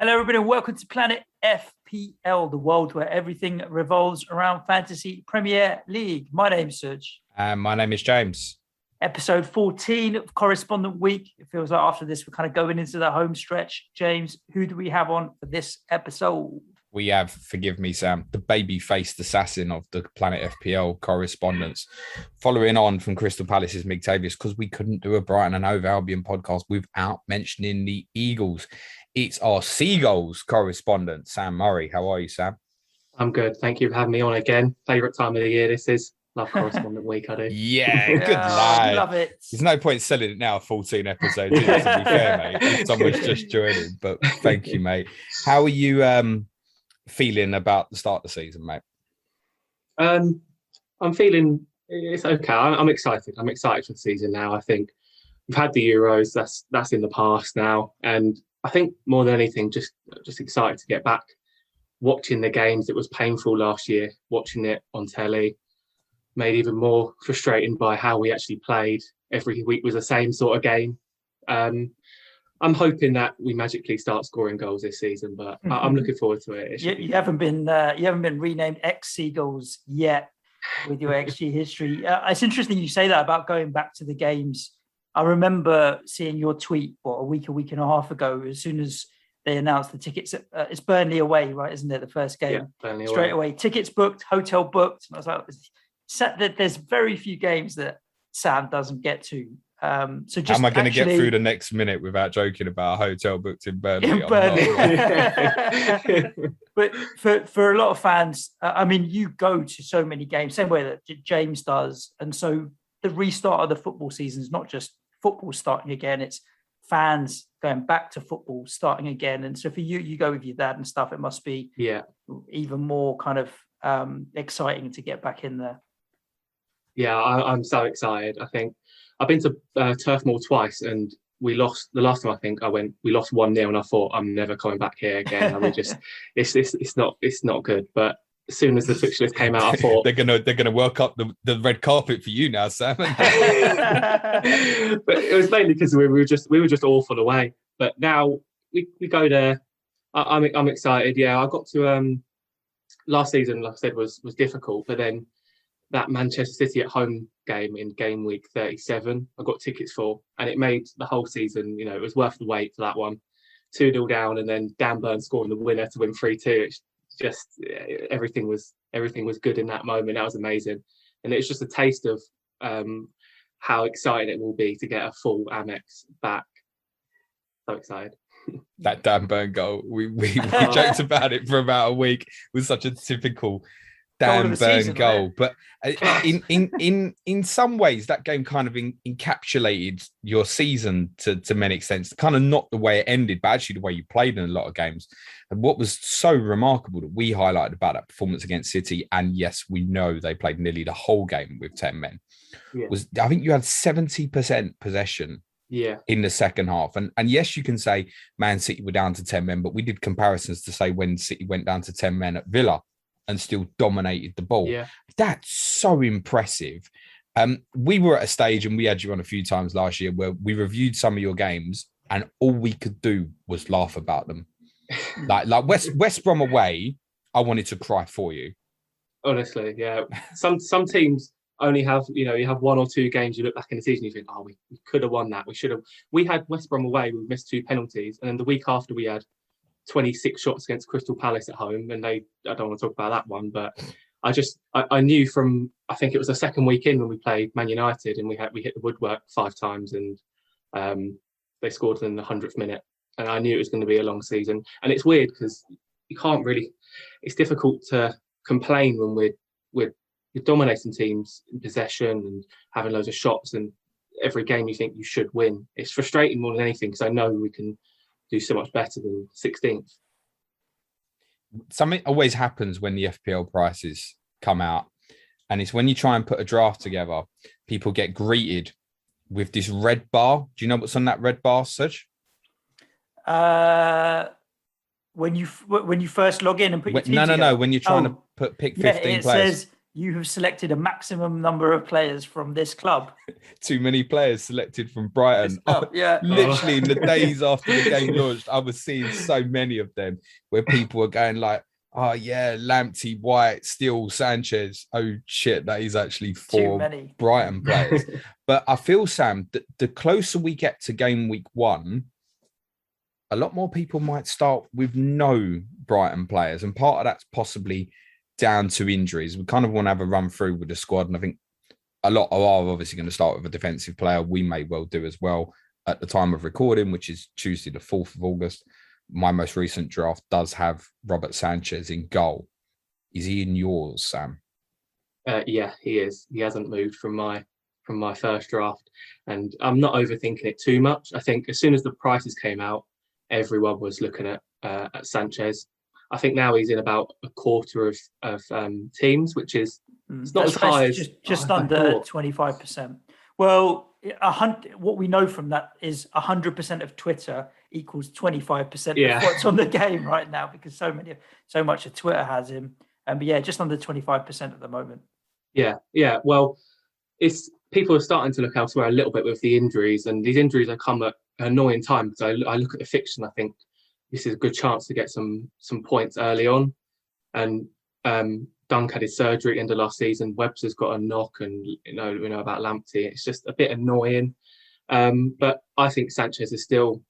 Hello, everybody, and welcome to Planet FPL, the world where everything revolves around Fantasy Premier League. My name's Suj. And my name is James. Episode 14 of Correspondent Week. It feels like after this, we're kind of going into the home stretch. James, who do we have on for this episode? We have, forgive me, Sam, the baby-faced assassin of the Planet FPL correspondence. Following on from Crystal Palace's Migtavius, because we couldn't do a Brighton and Hove Albion podcast without mentioning the Eagles. It's our Seagulls correspondent, Sam Murray. How are you, Sam? I'm good. Thank you for having me on again. Favourite time of the year this is. Love Correspondent Week, I do. Yeah, good lad. Love it. There's no point selling it now, 14 episodes, to be fair, mate. If someone's just joining, but thank you, mate. How are you feeling about the start of the season, mate? I'm feeling it's okay. I'm excited. I'm excited for the season now. I think we've had the Euros. That's in the past now, and I think more than anything, just excited to get back watching the games. It was painful last year watching it on telly. Made even more frustrating by how we actually played. Every week was the same sort of game. I'm hoping that we magically start scoring goals this season, but I'm looking forward to it. You haven't been renamed ex-Seagulls yet with your XG history. It's interesting you say that about going back to the games. I remember seeing your tweet a week and a half ago. As soon as they announced the tickets, it's Burnley away, right? Isn't it the first game? Yeah, Burnley straight away. Tickets booked, hotel booked. And I was like, there's very few games that Sam doesn't get to. So just how am I going to get through the next minute without joking about a hotel booked in Burnley? In Burnley. But for a lot of fans, I mean, you go to so many games, same way that James does. And so the restart of the football season is not just football starting again, it's fans going back to football starting again. And so for you go with your dad and stuff, it must be even more kind of exciting to get back in there. Yeah, I'm so excited. I think I've been to Turf Moor twice, and we lost. The last time I think I went, we lost 1-0, and I thought I'm never coming back here again. I mean, just it's not good. But as soon as the fixture list came out, I thought they're gonna work up the red carpet for you now, Sam. But it was mainly because we were just awful away. But now we go there. I'm excited. Yeah, I got to last season, like I said, was difficult, but then that Manchester City at home game in game week 37, I got tickets for, and it made the whole season, it was worth the wait for that one. 2-0 down, and then Dan Burn scoring the winner to win 3-2. It's just everything was good in that moment. That was amazing, and it's just a taste of how exciting it will be to get a full Amex back. So excited. That Dan Burn goal, we joked about it for about a week. It was such a typical Dan Burn goal, right? But in some ways that game kind of encapsulated your season to many extents. Kind of not the way it ended, but actually the way you played in a lot of games. And what was so remarkable that we highlighted about that performance against City, and yes, we know they played nearly the whole game with 10 men, was I think you had 70% possession in the second half. And yes, you can say Man City were down to 10 men, but we did comparisons to say when City went down to 10 men at Villa and still dominated the ball. Yeah. That's so impressive. We were at a stage, and we had you on a few times last year, where we reviewed some of your games and all we could do was laugh about them. like West Brom away, I wanted to cry for you. Honestly, yeah. Some teams only have, you have one or two games, you look back in the season, you think, oh, we could have won that. We should have. We had West Brom away, we missed 2 penalties, and then the week after we had 26 shots against Crystal Palace at home, and I don't want to talk about that one, but I knew from, I think it was the second week in when we played Man United, and we hit the woodwork 5 times, and they scored in the 100th minute, and I knew it was going to be a long season. And it's weird because you can't really, it's difficult to complain when we're dominating teams in possession and having loads of shots, and every game you think you should win. It's frustrating more than anything because I know we can do so much better than 16th. Something always happens when the FPL prices come out, and it's when you try and put a draft together, people get greeted with this red bar. Do you know what's on that red bar, Suj? When you first log in and put your team No. When you're trying to pick 15 players. Says You have selected a maximum number of players from this club. Too many players selected from Brighton. Yeah. Literally in the days after the game launched, I was seeing so many of them where people were going like, oh yeah, Lamptey, White, Steele, Sanchez. Oh shit, that is actually 4 Brighton players. But I feel, Sam, that the closer we get to game week 1, a lot more people might start with no Brighton players. And part of that's possibly down to injuries. We kind of want to have a run through with the squad. And I think a lot are obviously going to start with a defensive player. We may well do as well at the time of recording, which is Tuesday, the 4th of August. My most recent draft does have Robert Sanchez in goal. Is he in yours, Sam? Yeah, he is. He hasn't moved from my first draft. And I'm not overthinking it too much. I think as soon as the prices came out, everyone was looking at Sanchez. I think now he's in about a quarter of teams, which is it's not as high as just under 25%. Well, what we know from that is 100% of Twitter equals 25% of what's on the game right now, because so much of Twitter has him. But yeah, just under 25% at the moment. Yeah. Well, it's people are starting to look elsewhere a little bit with the injuries, and these injuries have come at an annoying time because I look at the fixture and I think this is a good chance to get some points early on. And Dunk had his surgery at the end of last season. Webster's got a knock, and we know about Lamptey. It's just a bit annoying. But I think Sanchez is still.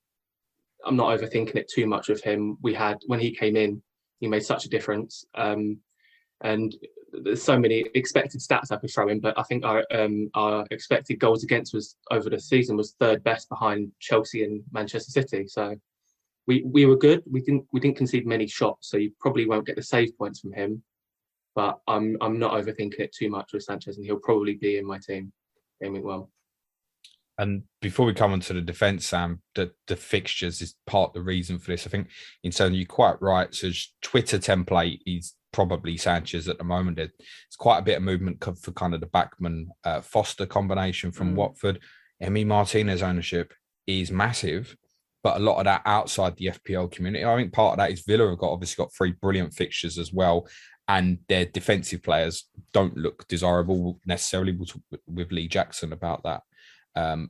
I'm not overthinking it too much with him. When he came in, he made such a difference. And there's so many expected stats I could throw in, but I think our expected goals against was over the season was 3rd best behind Chelsea and Manchester City. So we were good. We didn't concede many shots, so you probably won't get the save points from him. But I'm not overthinking it too much with Sanchez, and he'll probably be in my team game week 1. And before we come on to the defence, Sam, the fixtures is part of the reason for this. I think in terms, you're quite right. So Twitter template is probably Sanchez at the moment. It's quite a bit of movement for kind of the Backman Foster combination from Watford. Emi Martinez ownership is massive, but a lot of that outside the FPL community. I think part of that is Villa have obviously got 3 brilliant fixtures as well, and their defensive players don't look desirable necessarily. We'll talk with Lee Jackson about that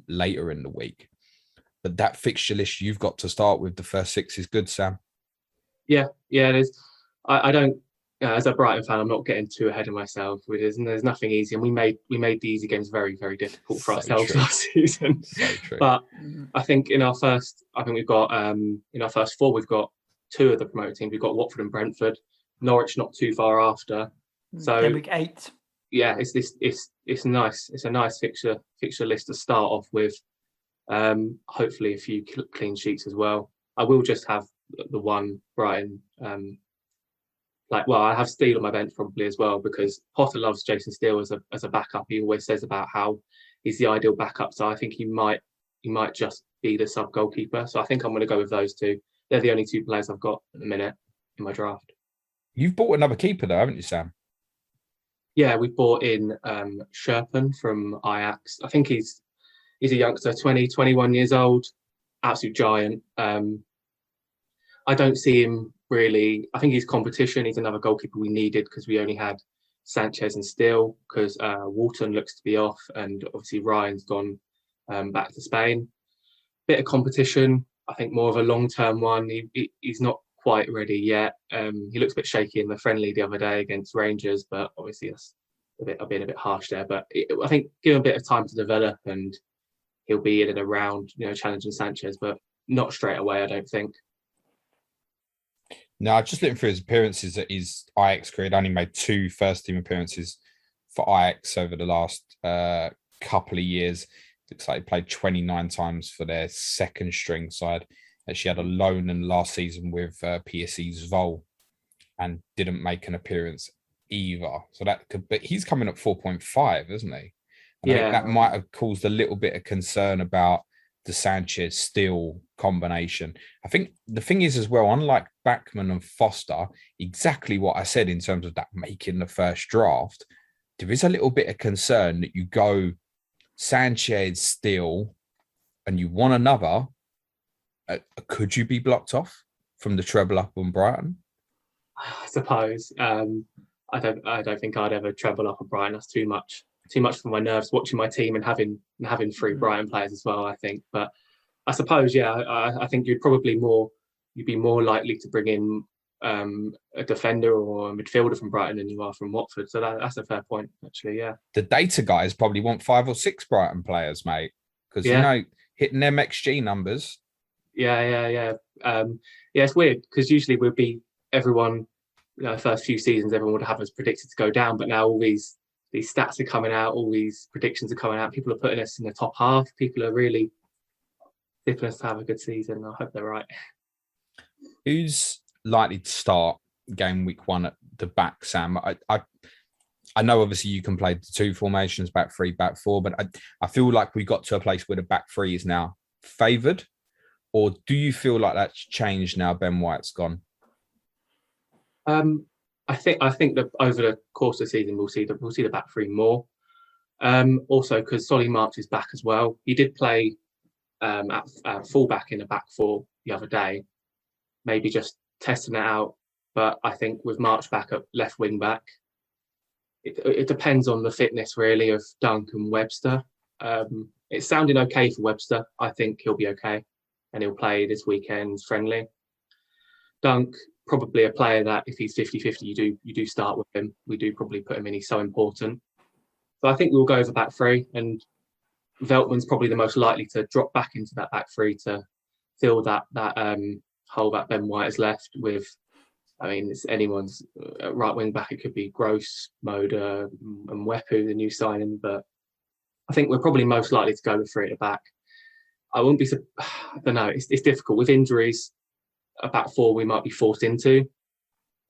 later in the week. But that fixture list you've got to start with, the first 6 is good, Sam. Yeah, it is. I don't. As a Brighton fan, I'm not getting too ahead of myself. There's nothing easy, and we made the easy games very, very difficult for ourselves last season. So true. But I think we've got in our first 4, we've got 2 of the promoted teams. We've got Watford and Brentford. Norwich not too far after. So then week 8. Yeah, it's nice. It's a nice fixture list to start off with. Hopefully a few clean sheets as well. I will just have the one Brighton. I have Steele on my bench probably as well, because Potter loves Jason Steele as a backup. He always says about how he's the ideal backup. So I think he might just be the sub goalkeeper. So I think I'm going to go with those 2. They're the only 2 players I've got at the minute in my draft. You've bought another keeper though, haven't you, Sam? Yeah, we bought in Sherpen from Ajax. I think he's a youngster, 21 years old, absolute giant. I don't see him really. I think he's competition. He's another goalkeeper we needed because we only had Sanchez and Steele, because Walton looks to be off, and obviously Ryan's gone back to Spain. Bit of competition. I think more of a long-term one. He's not quite ready yet. He looks a bit shaky in the friendly the other day against Rangers, but obviously that's I'm being a bit harsh there. But I think give him a bit of time to develop, and he'll be in and around, challenging Sanchez, but not straight away, I don't think. No, just looking through his appearances at his Ajax career, he only made 2 first-team appearances for Ajax over the last couple of years. Looks like he played 29 times for their second-string side. Actually had a loan in last season with PSE's Vol and didn't make an appearance either. So but he's coming up 4.5, isn't he? And I think that might have caused a little bit of concern about the Sanchez Steele combination. I think the thing is as well, unlike Backman and Foster, exactly what I said in terms of that making the first draft, there is a little bit of concern that you go Sanchez, Steele, and you want another. Could you be blocked off from the treble up on Brighton? I suppose. I don't think I'd ever treble up a Brighton. That's too much for my nerves. Watching my team and having 3 Brighton players as well, I think. But I suppose, I think you'd be more likely to bring in a defender or a midfielder from Brighton than you are from Watford. So that's a fair point, actually. Yeah. The data guys probably want 5 or 6 Brighton players, mate, because hitting them XG numbers. Yeah. It's weird because usually we'd be everyone. First few seasons, everyone would have us predicted to go down, but now all these stats are coming out, all these predictions are coming out. People are putting us in the top half. People are really tipping us to have a good season. I hope they're right. Who's likely to start game week 1 at the back, Sam? I know obviously you can play the 2 formations, back 3, back 4, but I feel like we got to a place where the back 3 is now favoured. Or do you feel like that's changed now Ben White's gone? I think that over the course of the season we'll see the back 3 more. Also because Solly March is back as well. He did play at fullback in the back 4 the other day, maybe just testing it out. But I think with March back at left wing back, it depends on the fitness really of Dunk and Webster. It's sounding okay for Webster. I think he'll be okay, and he'll play this weekend's friendly. Dunk, probably a player that if he's 50-50, you do start with him. We do probably put him in. He's so important. So I think we'll go over back 3, and Veltman's probably the most likely to drop back into that back 3 to fill that hole that Ben White has left with. I mean, it's anyone's right wing back. It could be Gross, Moda, and Mwepu, the new signing. But I think we're probably most likely to go with 3 at the back. I wouldn't be. I don't know. It's difficult with injuries. A back 4 we might be forced into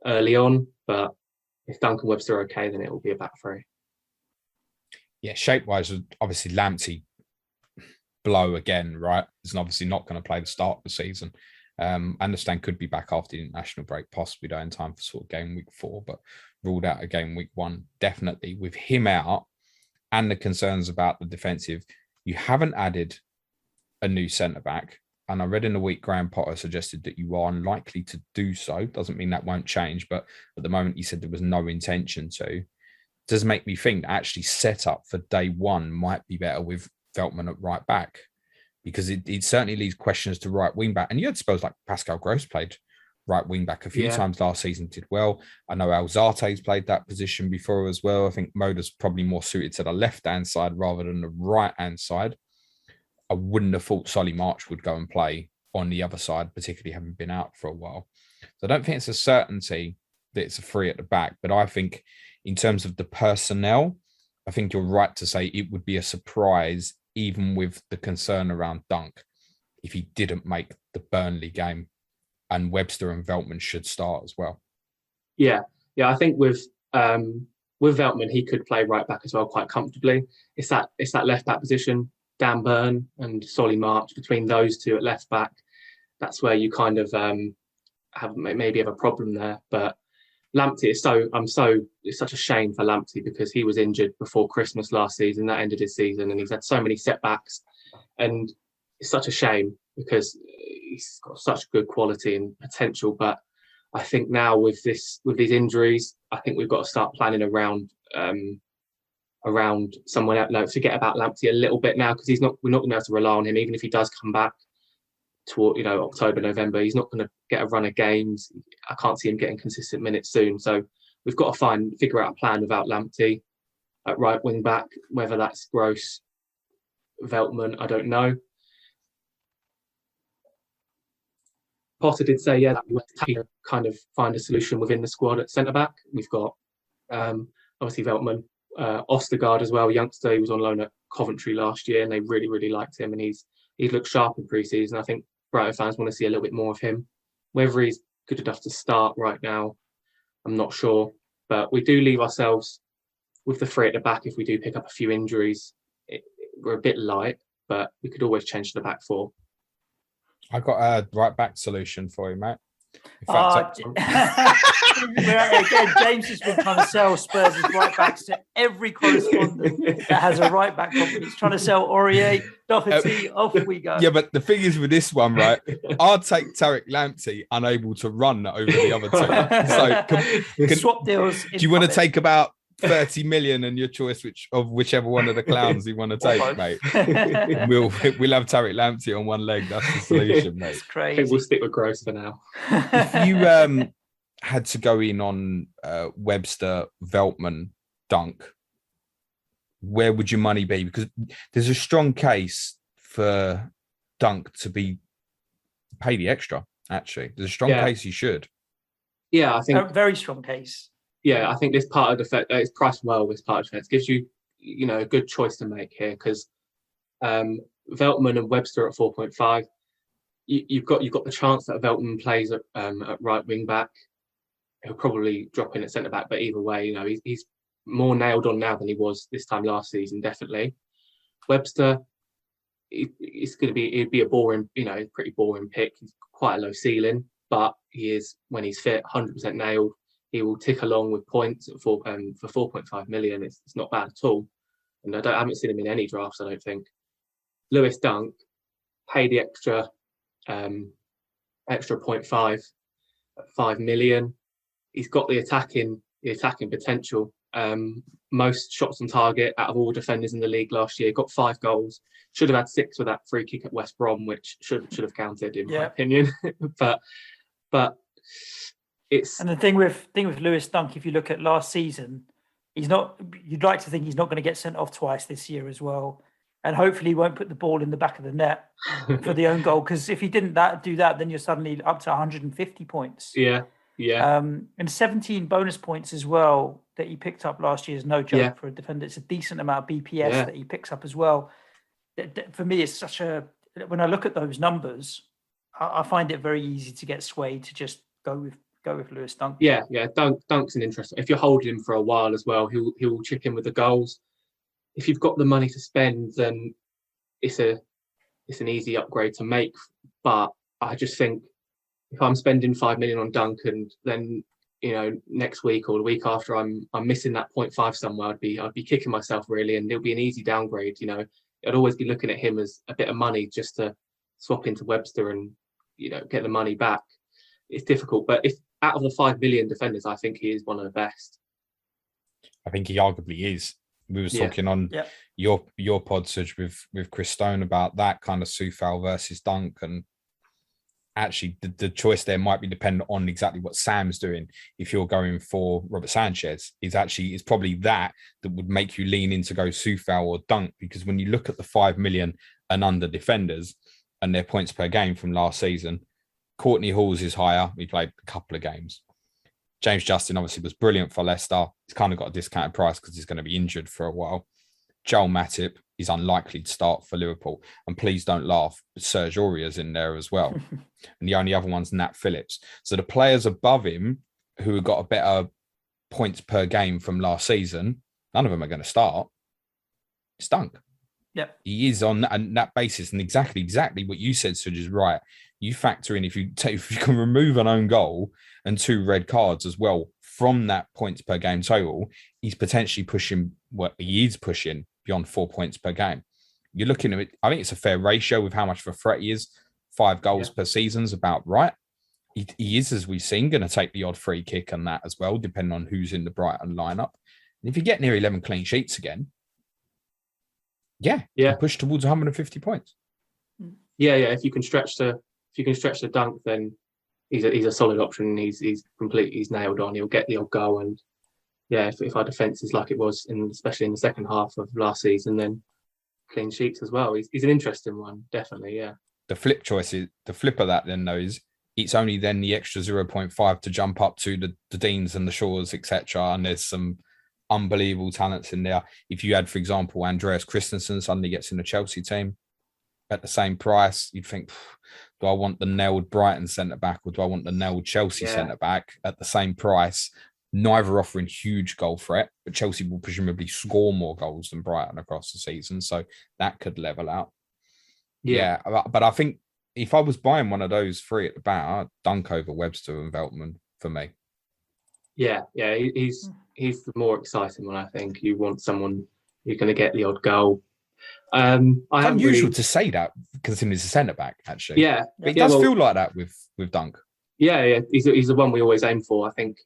early on, but if Duncan Webster are okay, then it will be a back 3. Yeah, shape-wise, obviously Lamptey blow again, right? He's obviously not going to play the start of the season. I understand could be back after the international break, possibly though in time for sort of game week 4, but ruled out a game week 1. Definitely with him out and the concerns about the defensive, you haven't added a new centre-back. And I read in the week, Graham Potter suggested that you are unlikely to do so. Doesn't mean that won't change, but at the moment you said there was no intention to. Does make me think that actually set up for day 1 might be better with Veltman at right back, because it certainly leaves questions to right wing back. And you had suppose like Pascal Gross played right wing back a few times last season, did well. I know Alzate's played that position before as well. I think Moda's probably more suited to the left-hand side rather than the right-hand side. I wouldn't have thought Solly March would go and play on the other side, particularly having been out for a while. So I don't think it's a certainty that it's a 3 at the back, but I think in terms of the personnel, I think you're right to say it would be a surprise, even with the concern around Dunk, if he didn't make the Burnley game, and Webster and Veltman should start as well. Yeah. I think with Veltman, he could play right back as well quite comfortably. It's that left back position. Dan Burn and Solly March, between those 2 at left back, that's where you kind of have a problem there. But Lamptey it's such a shame for Lamptey because he was injured before Christmas last season. That ended his season, and he's had so many setbacks, and it's such a shame because he's got such good quality and potential. But I think now with these injuries, I think we've got to start planning around someone else. No, forget about Lamptey a little bit now, because we're not going to have to rely on him. Even if he does come back toward October, November, he's not going to get a run of games. I can't see him getting consistent minutes soon. So we've got to figure out a plan without Lamptey at right wing back. Whether that's Gross, Veltman, I don't know. Potter did say, that we have to kind of find a solution within the squad at centre back. We've got obviously Veltman. Ostergaard as well, youngster. He was on loan at Coventry last year, and they really, really liked him, and he's looked sharp in pre-season. I think Brighton fans want to see a little bit more of him. Whether he's good enough to start right now, I'm not sure. But we do leave ourselves with the 3 at the back if we do pick up a few injuries. We're a bit light, but we could always change to the back 4. I got a right back solution for you, mate. Again, James has been trying to sell Spurs' right backs to every correspondent that has a right back company. He's trying to sell Aurier, Doherty, off we go. Yeah, but the thing is with this one, right? I'll take Tariq Lamptey unable to run over the other two. So swap deals. Do you want to take about 30 million and your choice of whichever one of the clowns you want to take, mate? We'll have Tariq Lamptey on one leg. That's the solution, mate. That's crazy. I think we'll stick with Gross for now. If you had to go in on Webster, Veltman, Dunk, where would your money be? Because there's a strong case for Dunk to be pay the extra. Actually, there's a strong case he should. Yeah, I think a very strong case. Yeah, I think this part of defense, it's priced well. This part of defense gives you, a good choice to make here because Veltman and Webster at 4.5. You've got the chance that Veltman plays at right wing back. He'll probably drop in at centre back, but either way, he's more nailed on now than he was this time last season. Definitely, Webster. It'd be a boring, pretty boring pick. He's quite a low ceiling, but he is when he's fit, 100% nailed. He will tick along with points for 4.5 million. It's not bad at all, and I haven't seen him in any drafts. I don't think. Lewis Dunk, pay the extra 0.5 at 5 million. He's got the attacking potential. Most shots on target out of all defenders in the league last year. Got 5 goals. Should have had 6 with that free kick at West Brom, which should have counted in my opinion. but. And the thing with Lewis Dunk, if you look at last season, he's not. You'd like to think he's not going to get sent off twice this year as well, and hopefully he won't put the ball in the back of the net for the own goal. Because if he didn't do that, then you're suddenly up to 150 points. Yeah. And 17 bonus points as well that he picked up last year is no joke for a defender. It's a decent amount of BPS that he picks up as well. For me, it's such a. When I look at those numbers, I find it very easy to get swayed to just go with Lewis Dunk. Yeah. Dunk's an interesting. If you're holding him for a while as well, he'll chip in with the goals. If you've got the money to spend, then it's an easy upgrade to make. But I just think if I'm spending 5 million on Dunk and then next week or the week after I'm missing that 0.5 somewhere, I'd be kicking myself really, and it'll be an easy downgrade. I'd always be looking at him as a bit of money just to swap into Webster and get the money back. It's difficult, but if out of the 5 million defenders, I think he is one of the best. I think he arguably is. We were talking on your pod, Suj, with Chris Stone about that kind of Soufal versus Dunk, and actually the choice there might be dependent on exactly what Sam's doing. If you're going for Robert Sanchez, it's probably that would make you lean in to go Soufal or Dunk, because when you look at the 5 million and under defenders and their points per game from last season, Courtney Halls is higher. He played a couple of games. James Justin obviously was brilliant for Leicester. He's kind of got a discounted price because he's going to be injured for a while. Joel Matip is unlikely to start for Liverpool. And please don't laugh, Serge Aurier's in there as well. And the only other one's Nat Phillips. So the players above him who have got a better points per game from last season, none of them are going to start. It's Dunk. Yep. He is on that basis. And exactly what you said, Suj, is right. You factor in if you can remove an own goal and 2 red cards as well from that points per game total, he's potentially pushing he is pushing beyond 4 points per game. You're looking at it, I think it's a fair ratio with how much of a threat he is. 5 goals per season is about right. He is, as we've seen, going to take the odd free kick and that as well, depending on who's in the Brighton lineup. And if you get near 11 clean sheets again, push towards 150 points. Yeah. If you can stretch the Dunk, then he's a solid option. He's nailed on. He'll get the odd goal, and if our defence is like it was, especially in the second half of last season, then clean sheets as well. He's an interesting one, definitely. Yeah. The flip of that then though is it's only then the extra 0.5 to jump up to the Deans and the Shaws, etc. And there's some unbelievable talents in there. If you had, for example, Andreas Christensen suddenly gets in the Chelsea team at the same price, you'd think, do I want the nailed Brighton centre-back or do I want the nailed Chelsea centre-back at the same price? Neither offering huge goal threat, but Chelsea will presumably score more goals than Brighton across the season. So that could level out. Yeah, but I think if I was buying one of those three at the back, I'd Dunk over Webster and Veltman for me. Yeah, he's the more exciting one. I think you want someone who's going to get the odd goal. It's unusual to say that considering he's a centre back, actually. Yeah, but it does feel like that with Dunk. Yeah, he's the one we always aim for. I think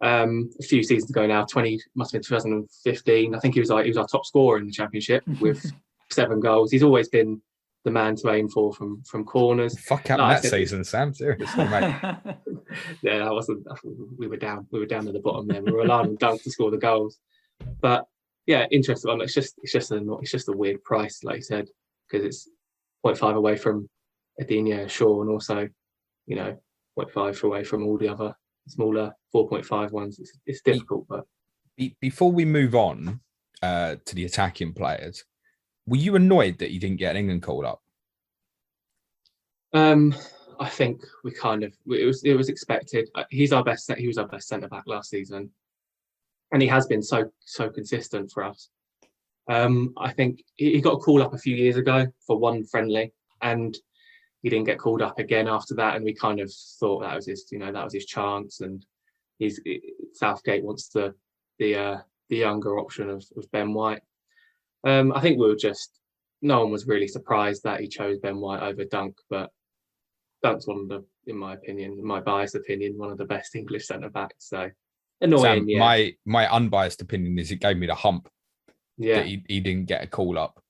a few seasons ago now, must have been 2015. I think he was our top scorer in the Championship with 7 goals. He's always been the man to aim for from corners. Fuck up that season, Sam. Seriously, mate. Yeah, that wasn't. We were down at the bottom there. We were relying on Dunk to score the goals. But yeah, interesting one. It's just a weird price, like you said, because it's 0.5 away from Adina, Shaw, and also 0.5 away from all the other smaller 4.5 ones. It's difficult, but before we move on to the attacking players, were you annoyed that you didn't get an England call up? I think it was expected. He was our best centre back last season, and he has been so consistent for us. I think he got a call up a few years ago for one friendly, and he didn't get called up again after that. And we kind of thought that was his chance. And Southgate wants the younger option of Ben White. I think no one was really surprised that he chose Ben White over Dunk, but Dunk's one of the, in my biased opinion, one of the best English centre backs. So annoying. Sam, yeah. My unbiased opinion is it gave me the hump. Yeah, that he didn't get a call up.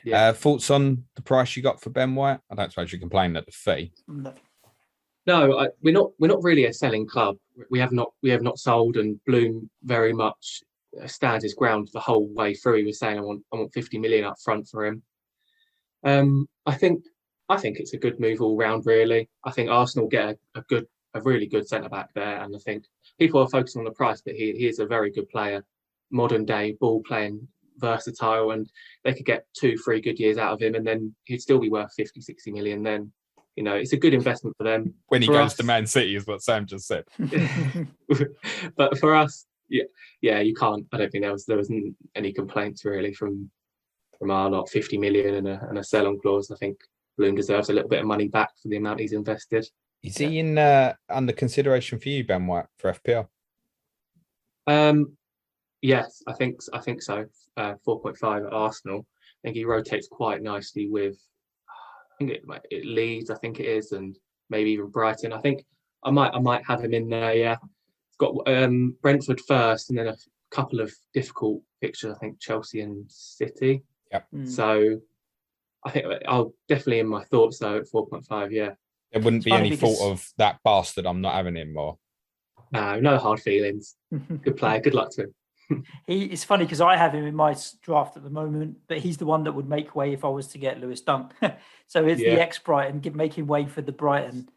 Yeah. Thoughts on the price you got for Ben White? I don't suppose you complain at the fee. No, we're not really a selling club. We have not sold, and Bloom very much stands his ground the whole way through. He was saying, I want 50 million up front for him. I think it's a good move all round, really. I think Arsenal get a really good centre back there, and I think people are focusing on the price, but he is a very good player, modern day ball playing, versatile, and they could get 2-3 good years out of him, and then he'd still be worth 50-60 million. Then it's a good investment for them. When he goes to Man City, is what Sam just said. But for us, yeah, you can't. I don't think there was any complaints really from our lot. 50 million and a sell-on clause. I think Bloom deserves a little bit of money back for the amount he's invested. Is he in under consideration for you, Ben White, for FPL? Yes, I think so. 4.5 at Arsenal. I think he rotates quite nicely with. I think it Leeds. I think it is, and maybe even Brighton. I think I might have him in there. Yeah, he's got Brentford first, and then a couple of difficult fixtures. I think Chelsea and City. Yep. So I think I'll definitely in my thoughts though at 4.5. Yeah, there wouldn't be any thought of that bastard. I'm not having him more. No hard feelings. Good player. Good luck to him. It's funny because I have him in my draft at the moment, but he's the one that would make way if I was to get Lewis Dunk. So it's the ex-Brighton making way for the Brighton.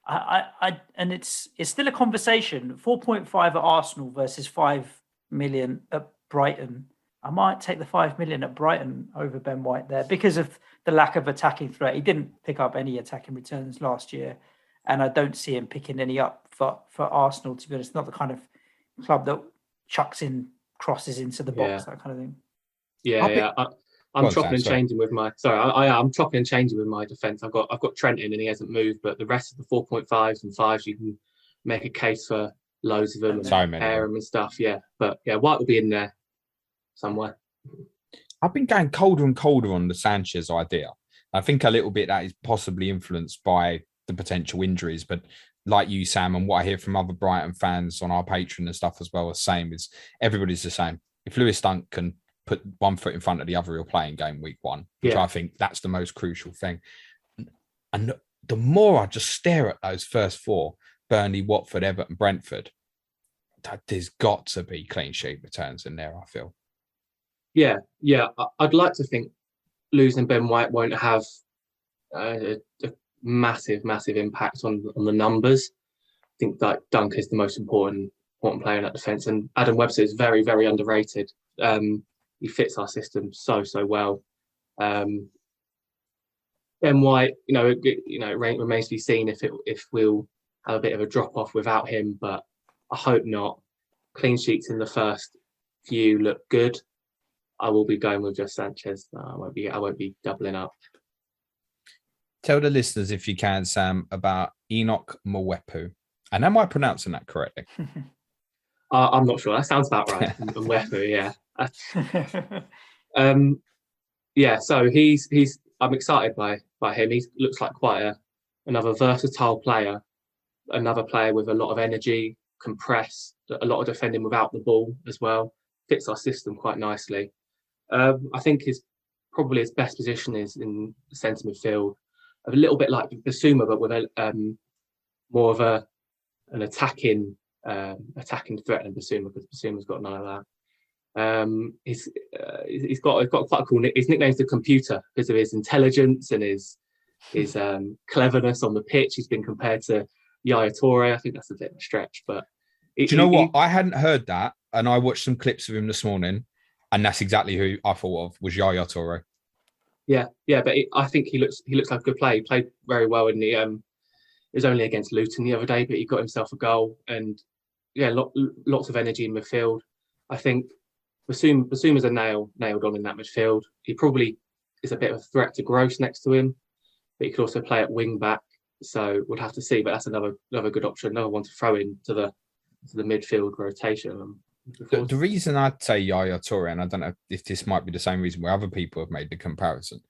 And it's still a conversation. 4.5 at Arsenal versus 5 million at Brighton. I might take the 5 million at Brighton over Ben White there because of the lack of attacking threat. He didn't pick up any attacking returns last year, and I don't see him picking any up for Arsenal, to be honest. Not the kind of club that chucks in crosses into the box, that kind of thing. I'm chopping and changing with my. Sorry, I'm chopping and changing with my defence. I've got Trent in and he hasn't moved, but the rest of the 4.5s and 5s, you can make a case for loads of them and pair them and stuff. Yeah, but yeah, White will be in there somewhere. I've been going colder and colder on the Sanchez idea. I think a little bit that is possibly influenced by the potential injuries, but like you, Sam, and what I hear from other Brighton fans on our Patreon and stuff as well, the same is everybody's the same. If Lewis Dunk can put one foot in front of the other, he'll play in game week 1, which I think that's the most crucial thing. And the more I just stare at those first 4, Burnley, Watford, Everton, Brentford, there's got to be clean sheet returns in there, I feel. Yeah. I'd like to think losing Ben White won't have a massive impact on the numbers. I think that Dunk is the most important player in that defence, and Adam Webster is very, very underrated. He fits our system so well. Ben White, it remains to be seen if we'll have a bit of a drop off without him, but I hope not. Clean sheets in the first few look good. I will be going with just Sanchez. I won't be doubling up. Tell the listeners, if you can, Sam, about Enock Mwepu. And am I pronouncing that correctly? I'm not sure. That sounds about right. Mwepu, yeah. So he's. I'm excited by him. He looks like quite another versatile player, another player with a lot of energy, compressed, a lot of defending without the ball as well. Fits our system quite nicely. I think probably his best position is in the centre midfield, a little bit like Bissouma, but with more of an attacking threat than Bissouma, because Bissouma's got none of that. He's got quite a cool nick. His nickname's the Computer because of his intelligence and his cleverness on the pitch. He's been compared to Yaya Toure. I think that's a bit of a stretch, but do you know what? I hadn't heard that, and I watched some clips of him this morning, and that's exactly who I thought of was Yaya Toure. Yeah, but I think he looks like a good player. He played very well in the. It was only against Luton the other day, but he got himself a goal, and lots of energy in midfield. I think Bissouma's a nailed on in that midfield. He probably is a bit of a threat to Gross next to him, but he could also play at wing back. So we'll have to see. But that's another good option, another one to throw into the midfield rotation. The reason I'd say Yaya Toure, and I don't know if this might be the same reason where other people have made the comparison,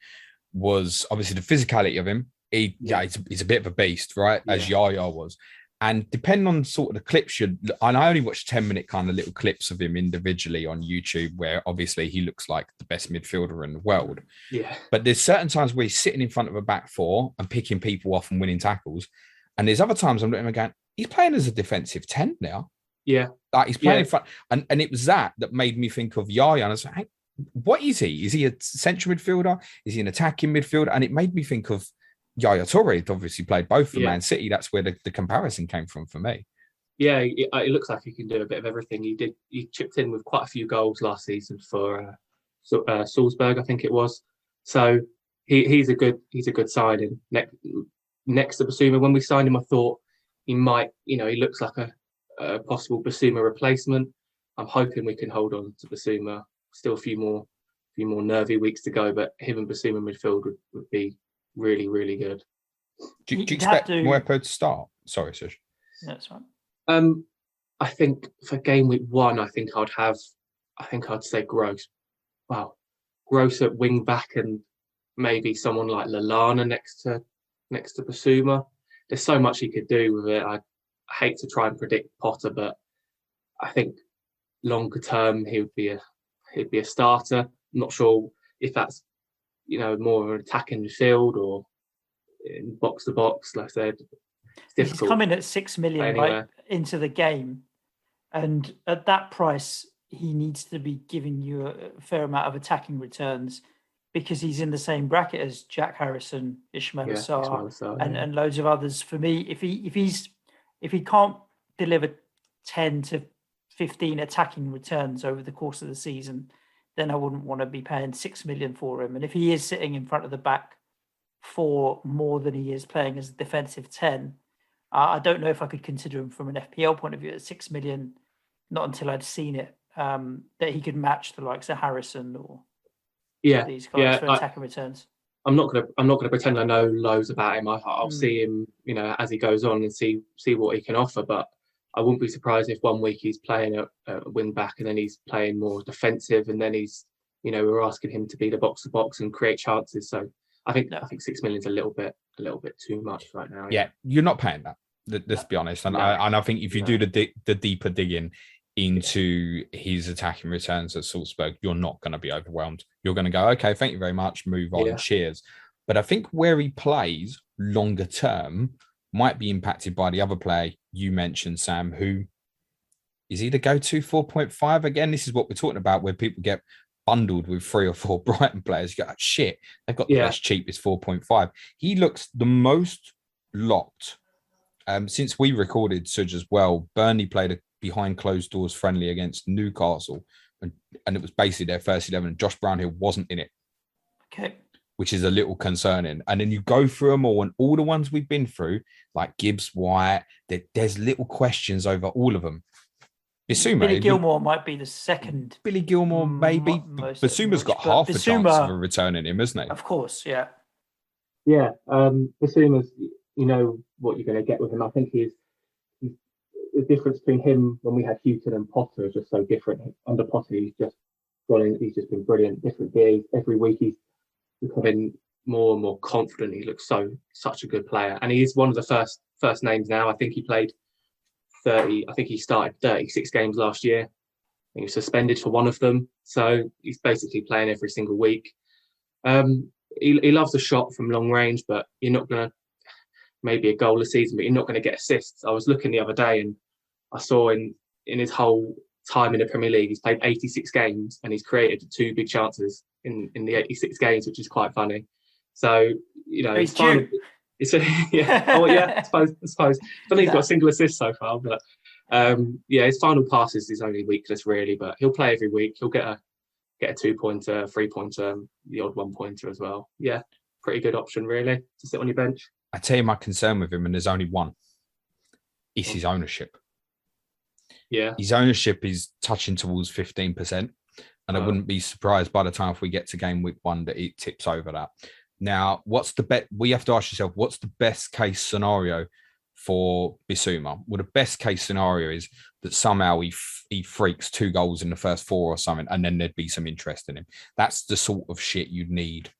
was obviously the physicality of him. He's a bit of a beast, right? As Yaya was. And depending on sort of the clips, and I only watched 10-minute kind of little clips of him individually on YouTube, where obviously he looks like the best midfielder in the world. Yeah. But there's certain times where he's sitting in front of a back four and picking people off and winning tackles. And there's other times I'm looking at him going, he's playing as a defensive 10 now. Yeah. Like he's playing in front. And it was that made me think of Yaya. And I was like, hey, what is he? Is he a central midfielder? Is he an attacking midfielder? And it made me think of Yaya Toure. Obviously played both for Man City. That's where the comparison came from for me. Yeah, it looks like he can do a bit of everything. He chipped in with quite a few goals last season for Salzburg, I think it was. So he's a good signing. Next to Bissouma, when we signed him, I thought he might, he looks like a possible Bissouma replacement. I'm hoping we can hold on to Bissouma. Still a few more nervy weeks to go, but him and Bissouma midfield would be really, really good. Do you expect Mwepu to start? Sorry, Suj. That's right. I think for game week 1, I think I'd say Gross. Wow, Gross at wing back, and maybe someone like Lallana next to Bissouma. There's so much he could do with it. I hate to try and predict Potter, but I think longer term he'd be a starter. I'm not sure if that's more of an attacking midfield or in box to box. Like I said, it's difficult. He's coming at 6 million into the game, and at that price, he needs to be giving you a fair amount of attacking returns because he's in the same bracket as Jack Harrison, Ismaila Sarr, and loads of others. For me, if he can't deliver 10 to 15 attacking returns over the course of the season, then I wouldn't want to be paying 6 million for him. And if he is sitting in front of the back for more than he is playing as a defensive 10, I don't know if I could consider him from an FPL point of view at 6 million, not until I'd seen it, that he could match the likes of Harrison or these guys for attacking returns. I'm not gonna pretend I know loads about him. I'll see him, as he goes on and see what he can offer. But I wouldn't be surprised if one week he's playing at wing back and then he's playing more defensive, and then he's, we're asking him to be the box to box and create chances. So I think 6 million is a little bit too much right now. Yeah, you're not paying that. Let's be honest. And I think if you do the deeper digging into his attacking returns at Salzburg, you're not going to be overwhelmed. You're going to go, okay, thank you very much, move on, cheers. But I think where he plays longer term might be impacted by the other player you mentioned, Sam, who is either go-to 4.5. Again, this is what we're talking about, where people get bundled with 3 or 4 Brighton players. You go, shit, they've got the best cheapest 4.5. He looks the most locked. Since we recorded Suj as well, Burnley played a behind closed doors friendly against Newcastle, and it was basically their first 11. Josh Brownhill wasn't in it. Okay. Which is a little concerning. And then you go through them all, and all the ones we've been through, like Gibbs, White, there's little questions over all of them. Bissouma, Billy Gilmore might be the second. Billy Gilmore, maybe. Bissouma's got half a chance of returning him, hasn't he? Of course, yeah. Yeah, Bissouma's, you know what you're going to get with him. I think he's the difference between him when we had Houghton and Potter is just so different. Under Potter, he's just been brilliant. Different gears every week. He's becoming more and more confident. He looks such a good player, and he is one of the first names now. I think he played 30. I think he started 36 games last year. He was suspended for one of them, so he's basically playing every single week. He loves a shot from long range, but you're not going to maybe a goal a season, but you're not going to get assists. I was looking the other day and I saw in his whole time in the Premier League, he's played 86 games and he's created 2 big chances in the 86 games, which is quite funny. So, you know, it's true. Yeah. Oh, yeah, I suppose. I think he's got a single assist so far, but yeah, his final pass is his only weakness, really. But he'll play every week. He'll get a 2-pointer, 3-pointer, the odd 1-pointer as well. Yeah, pretty good option, really, to sit on your bench. I tell you my concern with him, and there's only one. It's his ownership. Yeah. His ownership is touching towards 15%. And I wouldn't be surprised by the time if we get to game week 1 that it tips over that. Now, what's the bet? We have to ask yourself, what's the best case scenario for Bissouma? Well, the best case scenario is that somehow he freaks 2 goals in the first 4 or something, and then there'd be some interest in him. That's the sort of shit you'd need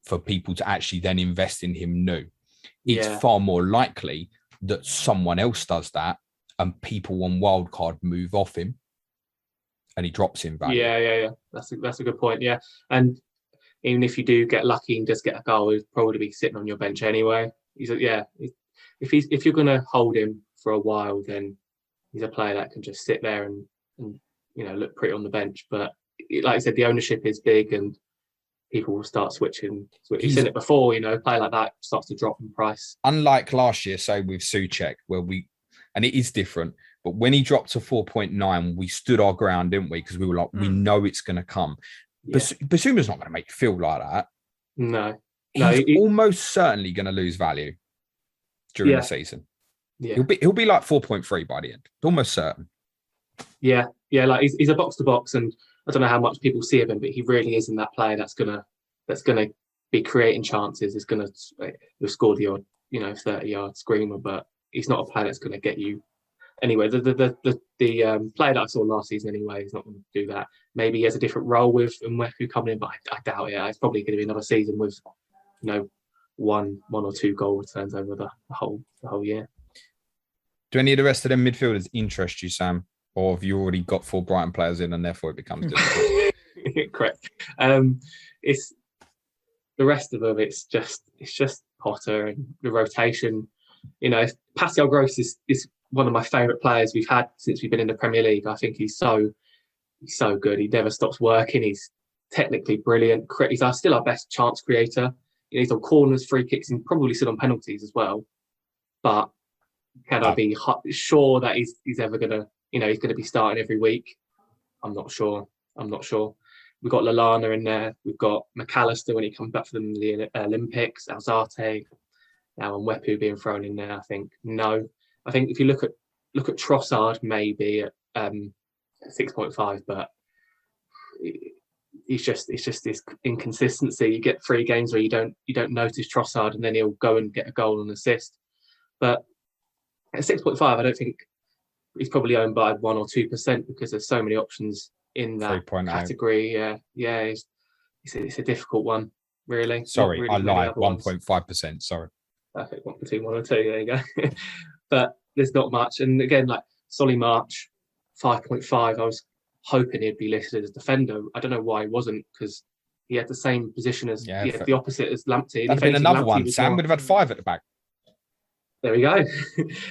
for people to actually then invest in him new. It's far more likely that someone else does that and people on wildcard move off him and he drops in value. Yeah. That's a good point. Yeah. And even if you do get lucky and just get a goal, he'll probably be sitting on your bench anyway. If you're going to hold him for a while, then he's a player that can just sit there and you know, look pretty on the bench. But like I said, the ownership is big and people will start switching. You've seen it before, you know, a player like that starts to drop in price. Unlike last year, say with Souček, and it is different, but when he dropped to 4.9, we stood our ground, didn't we? Because we were like, we know it's going to come. Yeah. Bissouma's not going to make you feel like that. No. He's almost certainly going to lose value during the season. Yeah. He'll be like 4.3 by the end. Almost certain. Yeah. Like he's a box to box, and I don't know how much people see of him, but he really isn't that player that's gonna be creating chances. Is gonna score the odd, 30-yard screamer, but he's not a player that's gonna get you anyway. The player that I saw last season anyway is not going to do that. Maybe he has a different role with Mwepu coming in, but I doubt it. It's probably going to be another season with, one or 2 goal returns over the whole year. Do any of the rest of them midfielders interest you, Sam? Or have you already got 4 Brighton players in and therefore it becomes difficult? Correct. It's the rest of them. It's just Potter and the rotation. Pascal Gross is one of my favourite players we've had since we've been in the Premier League. I think he's so good. He never stops working. He's technically brilliant. He's still our best chance creator. He's on corners, free kicks, and probably still on penalties as well. But can I be sure that he's ever going to, he's going to be starting every week? I'm not sure. We've got Lallana in there. We've got McAllister when he comes back from the Olympics. Alzate, now and Mwepu being thrown in there. I think no. I think if you look at Trossard, maybe at 6.5, but it's just this inconsistency. You get 3 games where you don't notice Trossard, and then he'll go and get a goal and assist. But at 6.5, I don't think he's probably owned by 1 or 2% because there's so many options in that category. Yeah, it's a difficult one, really. Sorry, really, I lied. 1.5%. Sorry. Perfect. One between 1 or 2. There you go. But there's not much. And again, like Solly March, 5.5. I was hoping he'd be listed as defender. I don't know why he wasn't, because he had the same position as the opposite as Lamptey. That'd have been another one. Sam would have had 5 at the back. There we go.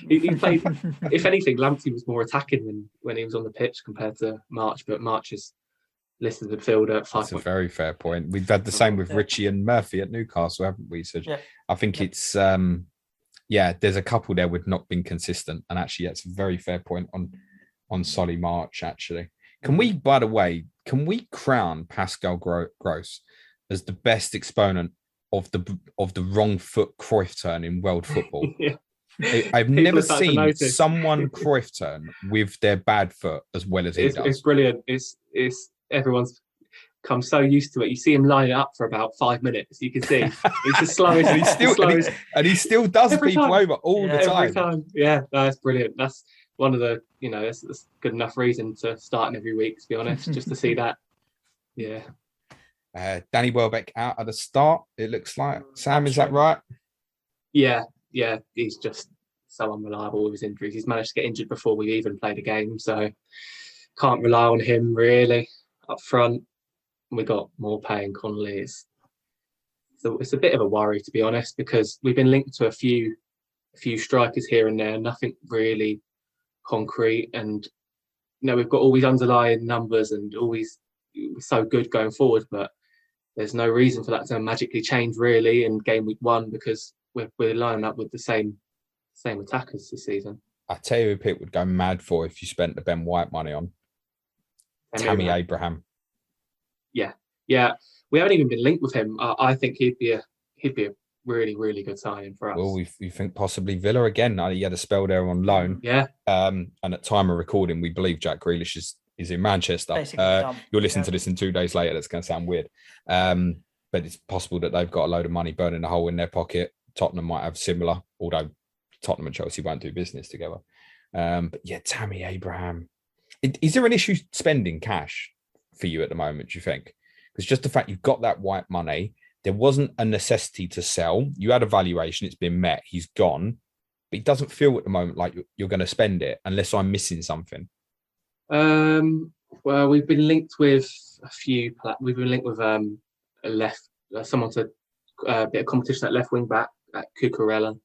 he played. If anything, Lamptey was more attacking when he was on the pitch compared to March. But March is listed as midfielder at 5. That's a very fair point. We've had the same with Ritchie and Murphy at Newcastle, haven't we? So I think it's there's a couple there with not been consistent, and actually that's a very fair point on Solly March. Actually, can we crown Pascal Gross as the best exponent of the wrong foot Cruyff turn in world football? I've never seen someone Cruyff turn with their bad foot as well as he does. It's brilliant. It's everyone's become so used to it. You see him line it up for about 5 minutes. You can see he's the slowest. and he still does people time. over all the time. Every time. Yeah, that's brilliant. That's one of the, that's good enough reason to start every week, to be honest, just to see that. Yeah. Danny Welbeck out at the start, it looks like. Sam, is that right? Yeah. He's just so unreliable with his injuries. He's managed to get injured before we even played a game, so can't rely on him really up front. We got Morpay and Connolly. So it's a bit of a worry, to be honest, because we've been linked to a few strikers here and there, nothing really concrete. And we've got all these underlying numbers and always so good going forward, but there's no reason for that to magically change really in game week 1, because we're lining up with the same attackers this season. I tell you who people would go mad for if you spent the Ben White money on. Tammy Abraham. Yeah. We haven't even been linked with him. I think he'd be a really, really good signing for us. Well, we think possibly Villa again. He had a spell there on loan. Yeah. And at time of recording, we believe Jack Grealish is in Manchester. You'll listen to this in 2 days later. That's going to sound weird. But it's possible that they've got a load of money burning a hole in their pocket. Tottenham might have similar, although Tottenham and Chelsea won't do business together. But yeah, Tammy Abraham. Is there an issue spending cash for you at the moment, do you think? Because just the fact you've got that white money, there wasn't a necessity to sell. You had a valuation, it's been met, he's gone. But it doesn't feel at the moment like you're going to spend it unless I'm missing something. Well, we've been linked with a few. We've been linked with someone to a bit of competition at left wing back at Cucurella.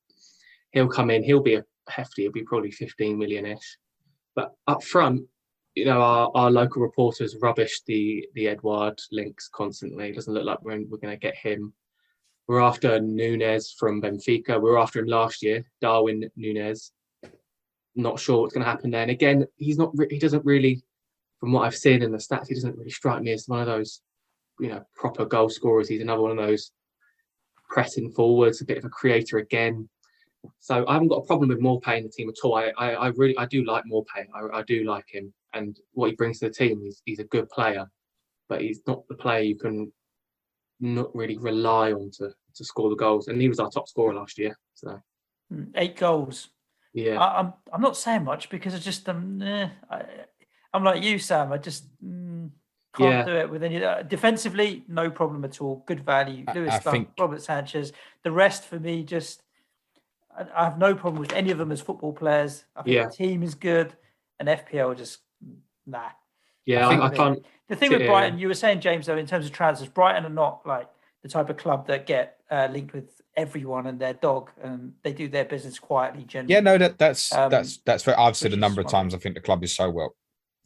He'll come in. He'll be a hefty. He'll be probably 15 million-ish. But up front, our local reporters rubbish the Edouard links constantly. It doesn't look like we're going to get him. We're after Nunes from Benfica. We were after him last year, Darwin Nunes. Not sure what's going to happen there. And again, he doesn't really, from what I've seen in the stats, he doesn't really strike me as one of those, proper goal scorers. He's another one of those pressing forwards, a bit of a creator again. So I haven't got a problem with Morpay in the team at all. I do like Morpay. I do like him, and what he brings to the team. He's a good player, but he's not the player you can not really rely on to score the goals. And he was our top scorer last year. So 8 goals. Yeah, I'm not saying much because I just I'm like you, Sam. I just can't do it with any. Defensively, no problem at all. Good value. Lewis Dunk, Robert Sanchez. The rest for me, just I have no problem with any of them as football players. I think the team is good, and FPL just nah. Yeah, I can't. The thing with Brighton, you were saying, James, though, in terms of transfers, Brighton are not like the type of club that get linked with everyone and their dog, and they do their business quietly. Generally, yeah, no, that's fair. I've said a number of times. I think the club is so well.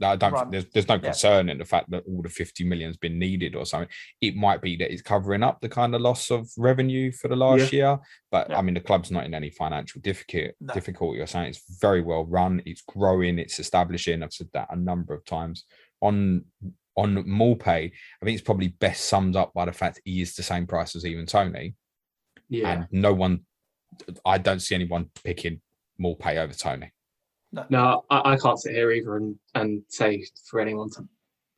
I don't think there's no concern in the fact that all the 50 million has been needed or something. It might be that it's covering up the kind of loss of revenue for the last year, but I mean, the club's not in any financial difficulty or something. It's very well run. It's growing. It's establishing. I've said that a number of times. On Morpay, I think it's probably best summed up by the fact he is the same price as even Tony. Yeah, and I don't see anyone picking Morpay over Tony. No, I can't sit here either and say for anyone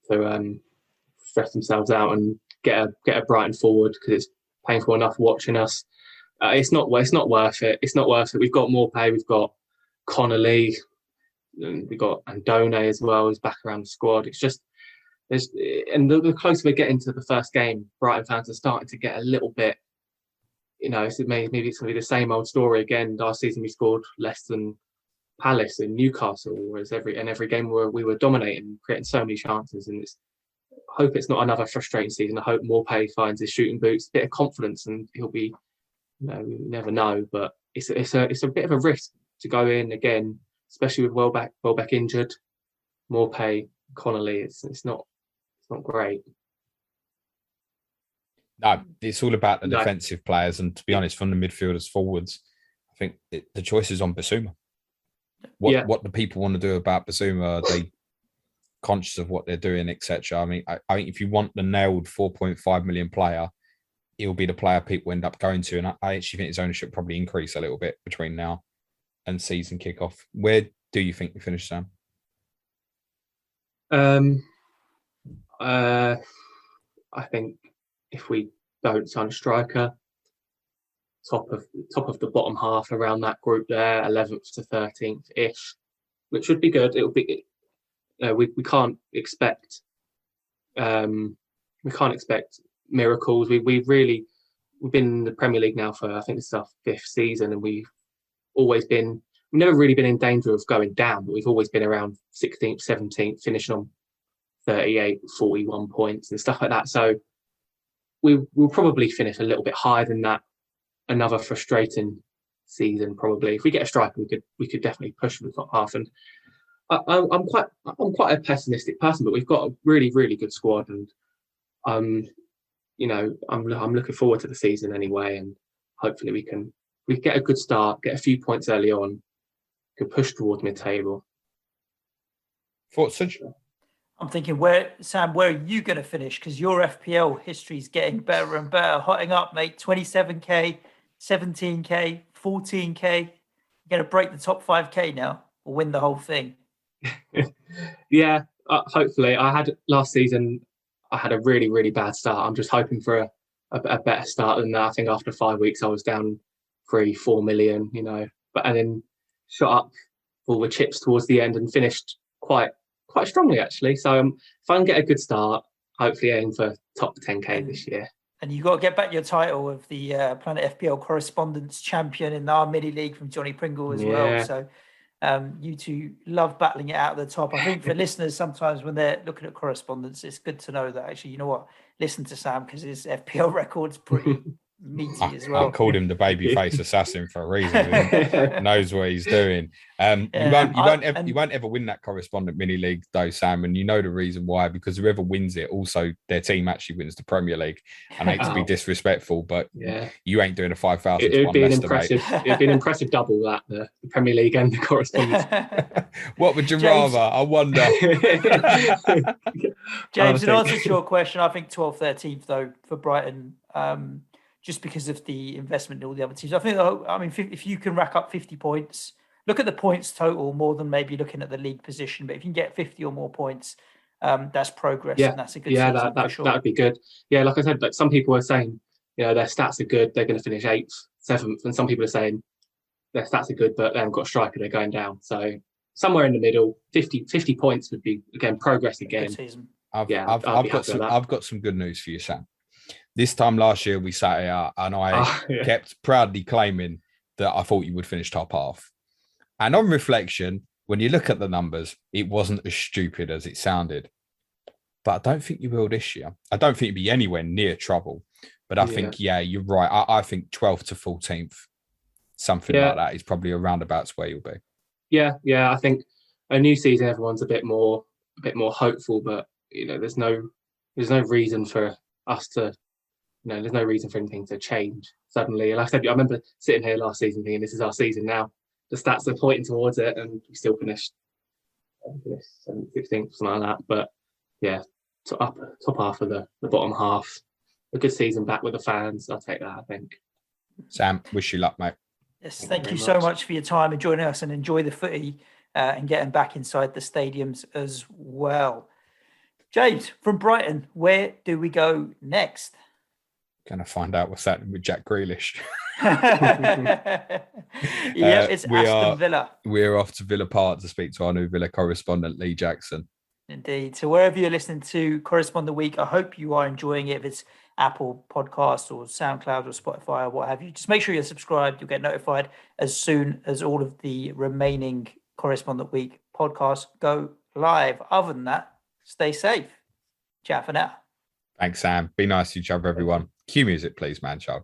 to stress themselves out and get a Brighton forward, because it's painful enough watching us. It's not worth it. It's not worth it. We've got Morpay, we've got Connolly, we've got Andone as well, who's back around the squad. It's just the closer we're getting to the first game, Brighton fans are starting to get a little bit. Maybe it's going to be the same old story again. Last season we scored less than Palace in Newcastle, whereas every game we were dominating, creating so many chances, and I hope it's not another frustrating season. I hope Morpay finds his shooting boots, a bit of confidence, and he'll be, we never know, but it's a bit of a risk to go in again, especially with Welbeck injured, Morpay, Connolly. It's not great. No, it's all about the defensive players, and to be honest, from the midfielders forwards, I think the choice is on Bissouma. What do people want to do about Bissouma? Are they conscious of what they're doing, etc.? I mean, I think if you want the nailed 4.5 million player, he'll be the player people end up going to. And I actually think his ownership probably increase a little bit between now and season kickoff. Where do you think we finish, Sam? I think if we don't sign a striker, top of the bottom half around that group there, 11th to 13th ish, which would be good. It'll be, we can't expect miracles. We've been in the Premier League now for, I think this is our 5th season, and we've never really been in danger of going down, but we've always been around 16th, 17th, finishing on 38, 41 points and stuff like that. So we'll probably finish a little bit higher than that. Another frustrating season, probably. If we get a striker, we could definitely push for the top half. And I'm quite a pessimistic person, but we've got a really, really good squad, and I'm looking forward to the season anyway. And hopefully we get a good start, get a few points early on, could push towards mid-table. Thoughts, Suj? I'm thinking, Sam, where are you going to finish? Because your FPL history is getting better and better, hotting up, mate. 27k, 17k, 14k. You're going to break the top 5k now, or win the whole thing. Yeah, hopefully. Last season, I had a really, really bad start. I'm just hoping for a better start than that. I think after 5 weeks, I was down 3-4 million, and then shot up all the chips towards the end and finished quite strongly, actually. So if I can get a good start, hopefully aim for top 10k this year. And you got to get back your title of the Planet FPL Correspondence Champion in our mini league from Johnny Pringle as well. So you two love battling it out at the top. I think for listeners, sometimes when they're looking at correspondence, it's good to know that actually, you know what, listen to Sam because his FPL record's pretty meaty as well. I called him the babyface assassin for a reason. He knows what he's doing. You won't ever win that Correspondent mini league though, Sam, and you know the reason why, because whoever wins it, also their team actually wins the Premier League. I hate to be disrespectful, but you ain't doing a 5,000 to 1 Leicester, it'd be an impressive double, that the Premier League and the Correspondence. What would you rather? I wonder. James, in answer to your question, I think 12th, 13th though for Brighton. Just because of the investment in all the other teams. If you can rack up 50 points, look at the points total more than maybe looking at the league position. But if you can get 50 or more points, that's progress, and that's a good season for sure. That would be good. Yeah, like I said, like some people are saying, their stats are good, they're going to finish 8th, 7th, and some people are saying their stats are good, but they haven't got a striker, they're going down. So somewhere in the middle, 50 points would be, again, progress again. Good season. I've got some good news for you, Sam. This time last year, we sat here and I kept proudly claiming that I thought you would finish top half. And on reflection, when you look at the numbers, it wasn't as stupid as it sounded. But I don't think you will this year. I don't think you'll be anywhere near trouble. But I think, you're right. I think 12th to 14th, something like that is probably around about where you'll be. Yeah. I think a new season, everyone's a bit more hopeful, but there's no reason for us to. There's no reason for anything to change suddenly. Like I said, I remember sitting here last season thinking, this is our season now. The stats are pointing towards it, and we still finished 16th, something like that. But top half of the bottom half. A good season back with the fans. I'll take that, I think. Sam, wish you luck, mate. Yes, thank you so much for your time and joining us, and enjoy the footy and getting back inside the stadiums as well. James, from Brighton, where do we go next? Going to find out what's happening with Jack Grealish. It's Aston Villa. We're off to Villa Park to speak to our new Villa correspondent, Lee Jackson. Indeed. So wherever you're listening to Correspondent Week, I hope you are enjoying it. If it's Apple Podcasts or SoundCloud or Spotify or what have you, just make sure you're subscribed. You'll get notified as soon as all of the remaining Correspondent Week podcasts go live. Other than that, stay safe. Ciao for now. Thanks, Sam. Be nice to each other, everyone. Cue music, please, man, child.